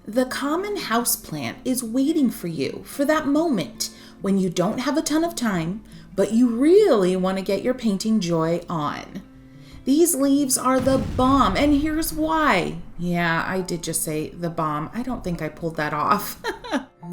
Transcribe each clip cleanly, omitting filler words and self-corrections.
The common houseplant is waiting for you for that moment when you don't have a ton of time, but you really want to get your painting joy on. These leaves are the bomb, and here's why. Yeah, I did just say the bomb. I don't think I pulled that off.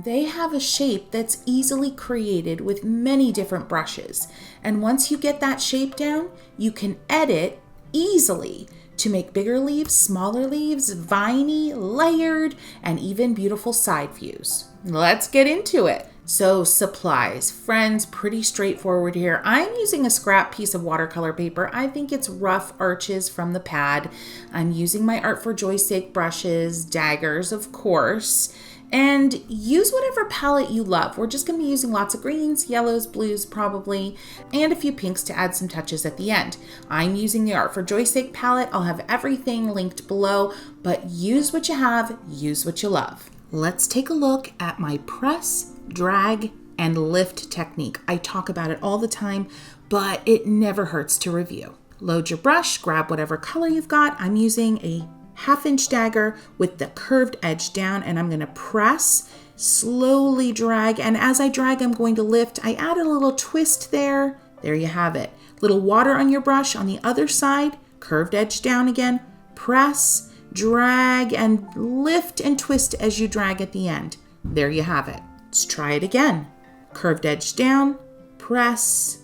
They have a shape that's easily created with many different brushes, and once you get that shape down, you can edit easily to make bigger leaves, smaller leaves, viney, layered, and even beautiful side views. Let's get into it. So supplies, friends, pretty straightforward here. I'm using a scrap piece of watercolor paper. I think it's rough arches from the pad. I'm using my Art for Joy's Sake brushes, daggers, of course, and use whatever palette you love. We're just gonna be using lots of greens, yellows, blues probably, and a few pinks to add some touches at the end. I'm using the Art for Joy's Sake palette. I'll have everything linked below, but use what you have, use what you love. Let's take a look at my press, drag, and lift technique. I talk about it all the time, but it never hurts to review. Load your brush, grab whatever color you've got. I'm using a 1/2-inch dagger with the curved edge down, and I'm gonna press, slowly drag, and as I drag, I'm going to lift. I added a little twist there. There you have it. Little water on your brush on the other side, curved edge down again, press, drag, and lift and twist as you drag at the end. There you have it. Let's try it again. Curved edge down, press,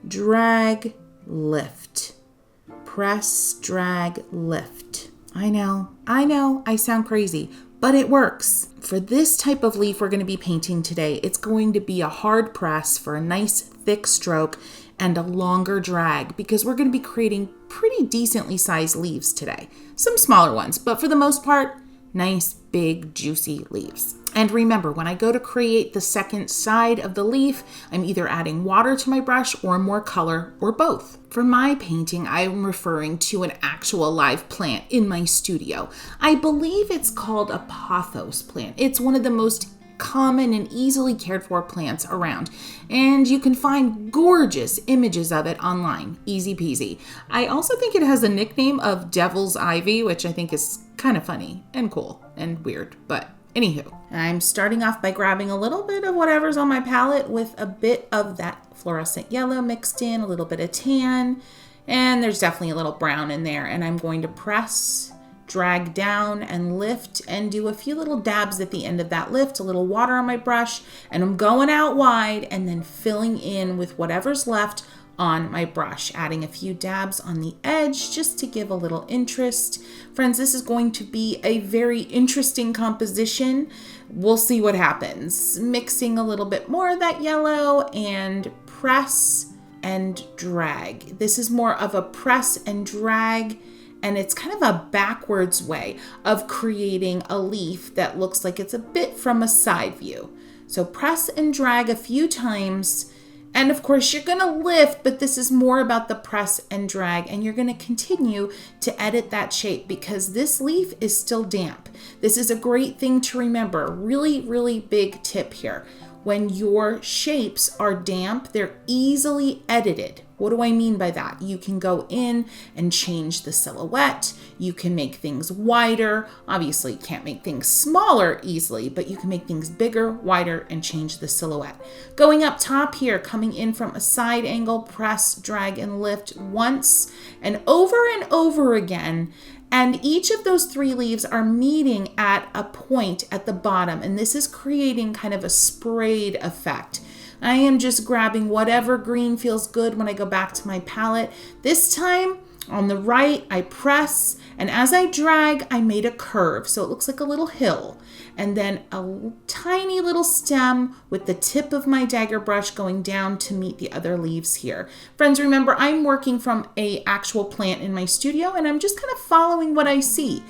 drag, lift. Press, drag, lift. I know, I sound crazy, but it works. For this type of leaf we're going to be painting today, it's going to be a hard press for a nice thick stroke and a longer drag because we're going to be creating pretty decently sized leaves today. Some smaller ones, but for the most part, nice, big, juicy leaves. And remember, when I go to create the second side of the leaf, I'm either adding water to my brush or more color or both. For my painting, I'm referring to an actual live plant in my studio. I believe it's called a pothos plant. It's one of the most common and easily cared for plants around, and you can find gorgeous images of it online. Easy peasy. I also think it has a nickname of Devil's Ivy, which I think is kind of funny and cool and weird, but anywho, I'm starting off by grabbing a little bit of whatever's on my palette with a bit of that fluorescent yellow mixed in, a little bit of tan, and there's definitely a little brown in there, and I'm going to press, drag down and lift and do a few little dabs at the end of that lift, a little water on my brush, and I'm going out wide and then filling in with whatever's left on my brush, adding a few dabs on the edge just to give a little interest. Friends, this is going to be a very interesting composition. We'll see what happens. Mixing a little bit more of that yellow and press and drag. This is more of a press and drag, and it's kind of a backwards way of creating a leaf that looks like it's a bit from a side view. So press and drag a few times, and of course you're gonna lift, but this is more about the press and drag, and you're gonna continue to edit that shape because this leaf is still damp. This is a great thing to remember. Really, really big tip here. When your shapes are damp, they're easily edited. What do I mean by that? You can go in and change the silhouette. You can make things wider. Obviously, you can't make things smaller easily, but you can make things bigger, wider, and change the silhouette. Going up top here, coming in from a side angle, press, drag, and lift once and over again. And each of those 3 leaves are meeting at a point at the bottom, and this is creating kind of a sprayed effect. I am just grabbing whatever green feels good when I go back to my palette. This time on the right, I press, and as I drag, I made a curve. So it looks like a little hill, and then a tiny little stem with the tip of my dagger brush going down to meet the other leaves here. Friends, remember, I'm working from an actual plant in my studio, and I'm just kind of following what I see.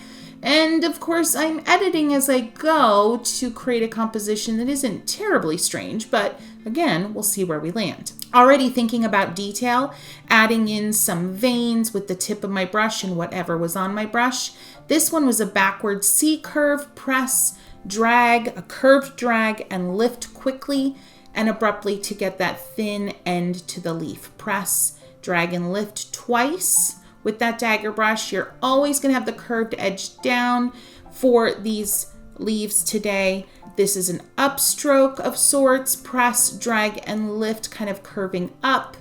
And of course, I'm editing as I go to create a composition that isn't terribly strange, but again, we'll see where we land. Already thinking about detail, adding in some veins with the tip of my brush and whatever was on my brush. This one was a backward C curve, press, drag, a curved drag, and lift quickly and abruptly to get that thin end to the leaf. Press, drag, and lift twice. With that dagger brush, you're always going to have the curved edge down for these leaves today. This is an upstroke of sorts, press, drag, and lift, kind of curving up.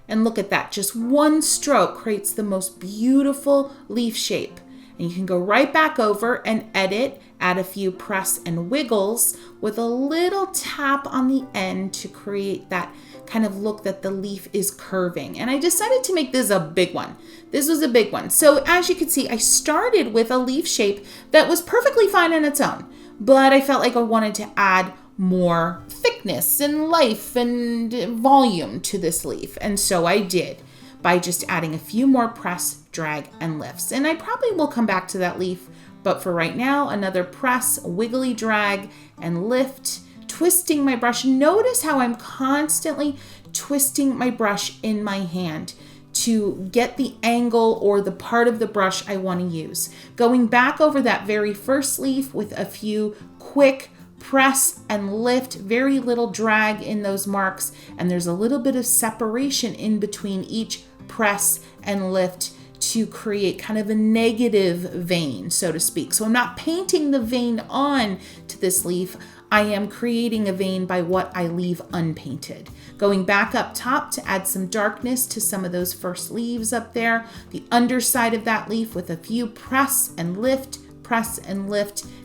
And look at that, just one stroke creates the most beautiful leaf shape. And you can go right back over and edit, add a few press and wiggles with a little tap on the end to create that kind of look that the leaf is curving. And I decided to make this a big one. This was a big one. So as you can see, I started with a leaf shape that was perfectly fine on its own, but I felt like I wanted to add more thickness and life and volume to this leaf. And so I did by just adding a few more press, drag, and lifts. And I probably will come back to that leaf, but for right now, another press, wiggly drag, and lift, twisting my brush. Notice how I'm constantly twisting my brush in my hand to get the angle or the part of the brush I want to use. Going back over that very first leaf with a few quick press and lift, very little drag in those marks, and there's a little bit of separation in between each press and lift to create kind of a negative vein, so to speak. So I'm not painting the vein on to this leaf. I am creating a vein by what I leave unpainted. Going back up top to add some darkness to some of those first leaves up there. The underside of that leaf with a few press and lift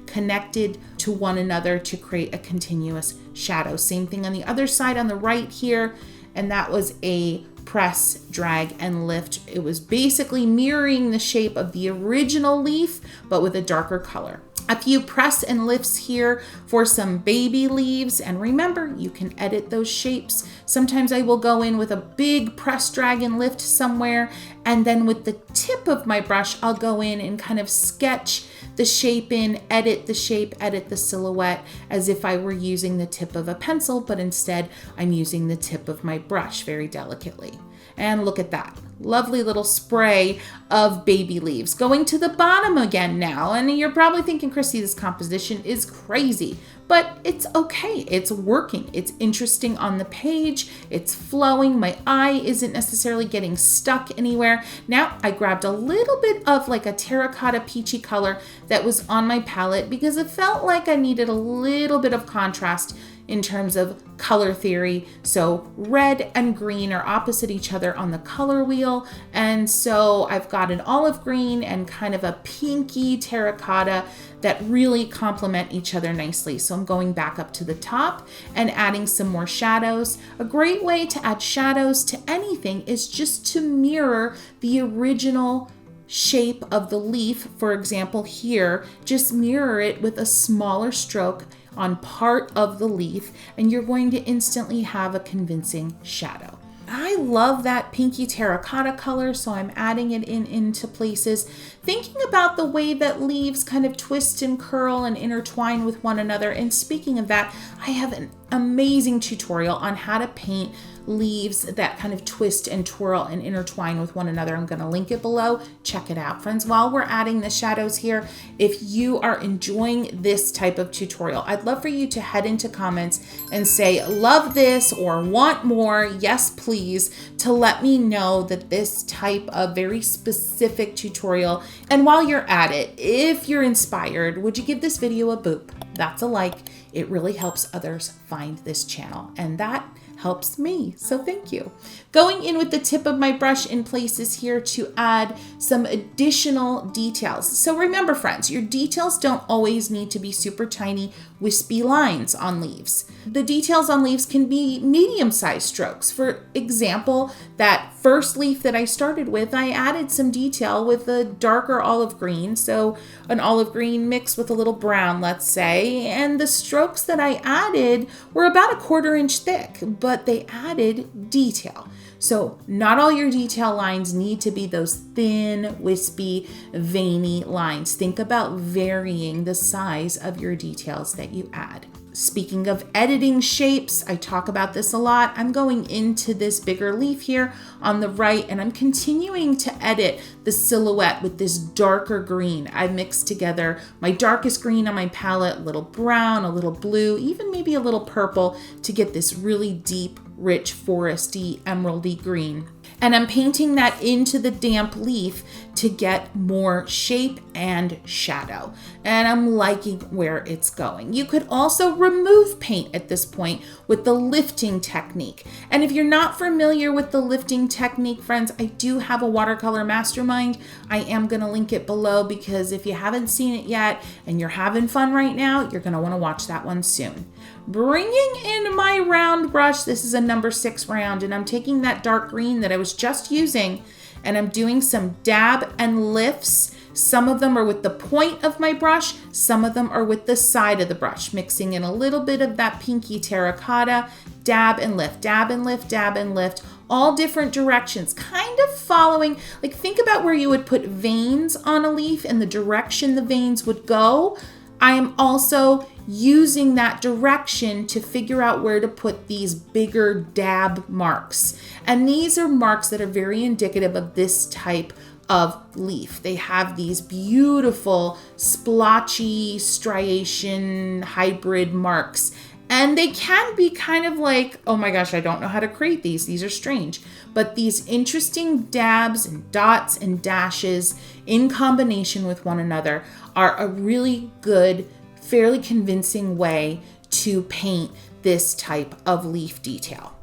connected to one another to create a continuous shadow. Same thing on the other side on the right here. And that was a press, drag, and lift. It was basically mirroring the shape of the original leaf, but with a darker color. A few press and lifts here for some baby leaves. And remember, you can edit those shapes. Sometimes I will go in with a big press, drag, and lift somewhere. And then with the tip of my brush, I'll go in and kind of sketch the shape in, edit the shape, edit the silhouette as if I were using the tip of a pencil, but instead I'm using the tip of my brush very delicately. And look at that. Lovely little spray of baby leaves. Going to the bottom again now, and you're probably thinking, Kristy, this composition is crazy, but it's okay. It's working. It's interesting on the page. It's flowing. My eye isn't necessarily getting stuck anywhere. Now I grabbed a little bit of like a terracotta peachy color that was on my palette because it felt like I needed a little bit of contrast in terms of color theory. So red and green are opposite each other on the color wheel. And so I've got an olive green and kind of a pinky terracotta that really complement each other nicely. So I'm going back up to the top and adding some more shadows. A great way to add shadows to anything is just to mirror the original shape of the leaf. For example, here, just mirror it with a smaller stroke on part of the leaf, and you're going to instantly have a convincing shadow. I love that pinky terracotta color, so I'm adding it into places, thinking about the way that leaves kind of twist and curl and intertwine with one another. And speaking of that, I have an amazing tutorial on how to paint leaves that kind of twist and twirl and intertwine with one another. I'm going to link it below. Check it out. Friends, while we're adding the shadows here, if you are enjoying this type of tutorial, I'd love for you to head into comments and say, love this or want more, yes, please, to let me know that this type of very specific tutorial. And while you're at it, if you're inspired, would you give this video a boop? That's a like. It really helps others find this channel, and that helps me, so thank you. Going in with the tip of my brush in places here to add some additional details. So remember, friends, your details don't always need to be super tiny, wispy lines on leaves. The details on leaves can be medium-sized strokes. For example, that first leaf that I started with, I added some detail with a darker olive green, so an olive green mixed with a little brown, let's say, and the strokes that I added were about 1/4 inch thick, but they added detail. So not all your detail lines need to be those thin, wispy, veiny lines. Think about varying the size of your details that you add. Speaking of editing shapes, I talk about this a lot. I'm going into this bigger leaf here on the right, and I'm continuing to edit the silhouette with this darker green. I mixed together my darkest green on my palette, a little brown, a little blue, even maybe a little purple to get this really deep, rich, foresty, emeraldy green. And I'm painting that into the damp leaf to get more shape and shadow. And I'm liking where it's going. You could also remove paint at this point with the lifting technique. And if you're not familiar with the lifting technique, friends, I do have a Watercolor Mastermind. I am going to link it below because if you haven't seen it yet and you're having fun right now, you're going to want to watch that one soon. Bringing in my round brush, this is a number 6 round, and I'm taking that dark green that I was just using, and I'm doing some dab and lifts. Some of them are with the point of my brush, some of them are with the side of the brush, mixing in a little bit of that pinky terracotta, dab and lift, dab and lift, dab and lift, all different directions, kind of following, like think about where you would put veins on a leaf and the direction the veins would go. I am also using that direction to figure out where to put these bigger dab marks. And these are marks that are very indicative of this type of leaf. They have these beautiful splotchy striation hybrid marks. And they can be kind of like, oh my gosh, I don't know how to create these. These are strange. But these interesting dabs and dots and dashes in combination with one another are a really good, fairly convincing way to paint this type of leaf detail.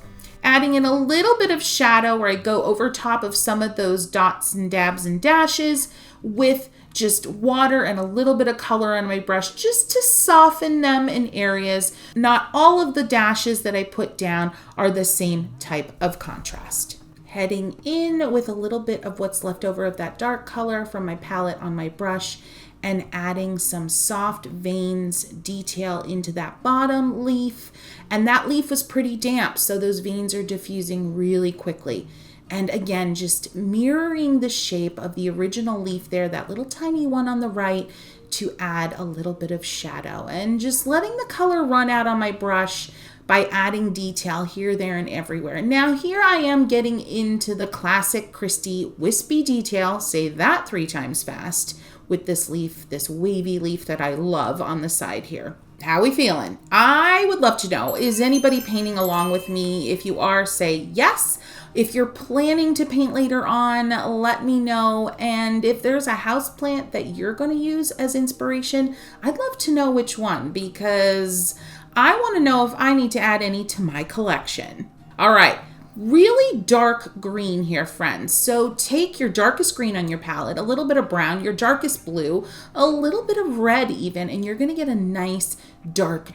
Adding in a little bit of shadow where I go over top of some of those dots and dabs and dashes with just water and a little bit of color on my brush just to soften them in areas. Not all of the dashes that I put down are the same type of contrast. Heading in with a little bit of what's left over of that dark color from my palette on my brush and adding some soft veins detail into that bottom leaf. And that leaf was pretty damp, so those veins are diffusing really quickly. And again, just mirroring the shape of the original leaf there, that little tiny one on the right, to add a little bit of shadow. And just letting the color run out on my brush by adding detail here, there, and everywhere. Now here I am getting into the classic Kristy wispy detail, say that 3 times fast, with this leaf, this wavy leaf that I love on the side here. How are we feeling? I would love to know, is anybody painting along with me? If you are, say yes. If you're planning to paint later on, let me know. And if there's a house plant that you're going to use as inspiration, I'd love to know which one, because I want to know if I need to add any to my collection. All right. Really dark green here, friends. So take your darkest green on your palette, a little bit of brown, your darkest blue, a little bit of red even, and you're going to get a nice dark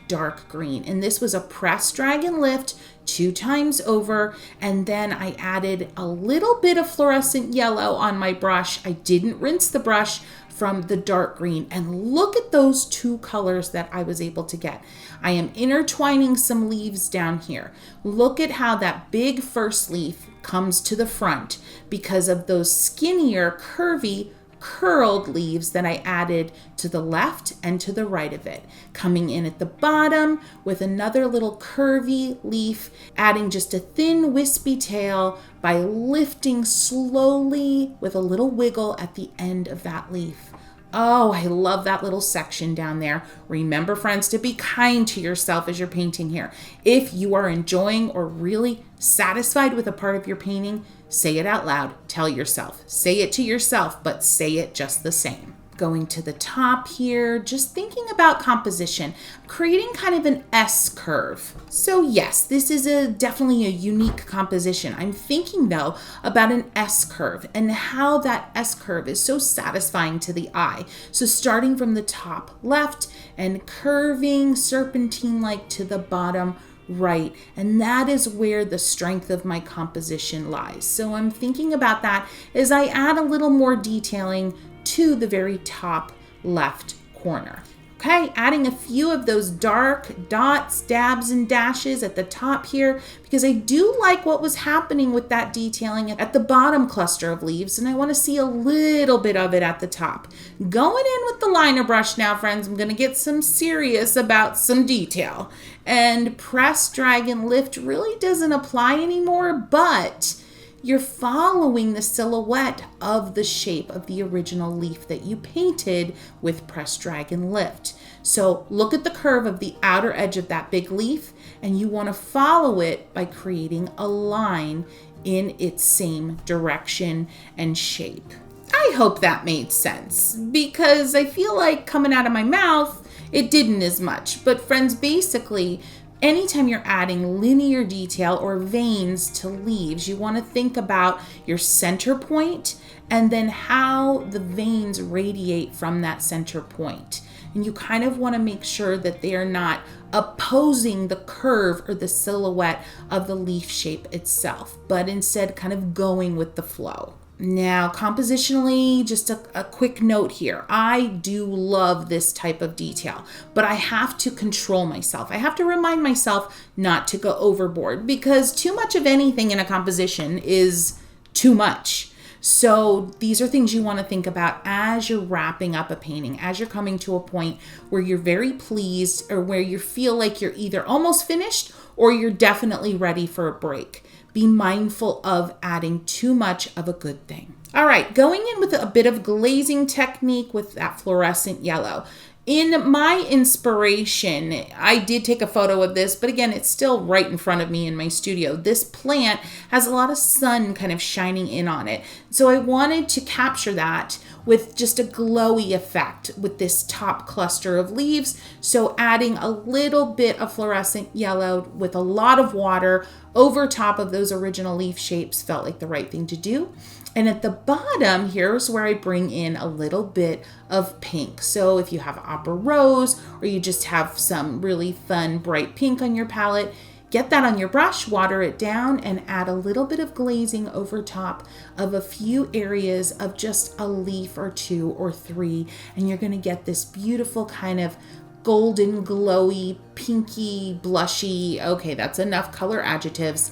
green. And this was a press, drag, and lift 2 times over. And then I added a little bit of fluorescent yellow on my brush. I didn't rinse the brush from the dark green. And look at those 2 colors that I was able to get. I am intertwining some leaves down here. Look at how that big first leaf comes to the front because of those skinnier, curvy, curled leaves that I added to the left and to the right of it. Coming in at the bottom with another little curvy leaf, adding just a thin wispy tail by lifting slowly with a little wiggle at the end of that leaf. Oh, I love that little section down there. Remember, friends, to be kind to yourself as you're painting here. If you are enjoying or really satisfied with a part of your painting, say it out loud. Tell yourself. Say it to yourself, but say it just the same. Going to the top here, just thinking about composition, creating kind of an S curve. So yes, this is definitely a unique composition. I'm thinking though about an S curve and how that S curve is so satisfying to the eye. So starting from the top left and curving serpentine-like to the bottom right. And that is where the strength of my composition lies. So I'm thinking about that as I add a little more detailing to the very top left corner. Okay, adding a few of those dark dots, dabs, and dashes at the top here because I do like what was happening with that detailing at the bottom cluster of leaves, and I want to see a little bit of it at the top. Going in with the liner brush now, friends, I'm going to get some serious about some detail. And press, drag, and lift really doesn't apply anymore, but you're following the silhouette of the shape of the original leaf that you painted with press, drag, and lift. So look at the curve of the outer edge of that big leaf, and you want to follow it by creating a line in its same direction and shape. I hope that made sense, because I feel like coming out of my mouth, it didn't as much. But friends, basically, anytime you're adding linear detail or veins to leaves, you want to think about your center point and then how the veins radiate from that center point. And you kind of want to make sure that they are not opposing the curve or the silhouette of the leaf shape itself, but instead kind of going with the flow. Now, compositionally, just a quick note here. I do love this type of detail, but I have to control myself. I have to remind myself not to go overboard, because too much of anything in a composition is too much. So these are things you want to think about as you're wrapping up a painting, as you're coming to a point where you're very pleased or where you feel like you're either almost finished or you're definitely ready for a break. Be mindful of adding too much of a good thing. All right, going in with a bit of glazing technique with that fluorescent yellow. In my inspiration, I did take a photo of this, but again, it's still right in front of me in my studio. This plant has a lot of sun kind of shining in on it. So I wanted to capture that with just a glowy effect with this top cluster of leaves. So adding a little bit of fluorescent yellow with a lot of water over top of those original leaf shapes felt like the right thing to do. And at the bottom, here's where I bring in a little bit of pink. So if you have opera rose, or you just have some really fun bright pink on your palette, get that on your brush, water it down, and add a little bit of glazing over top of a few areas of just a leaf or two or three. And you're gonna get this beautiful kind of golden, glowy, pinky, blushy. Okay, that's enough color adjectives.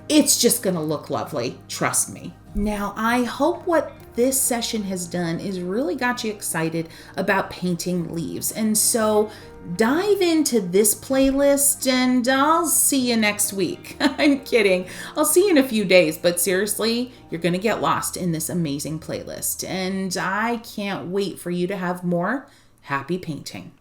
It's just gonna look lovely, trust me. Now, I hope what this session has done is really got you excited about painting leaves. And so dive into this playlist and I'll see you next week. I'm kidding. I'll see you in a few days, but seriously, you're gonna get lost in this amazing playlist. And I can't wait for you to have more happy painting.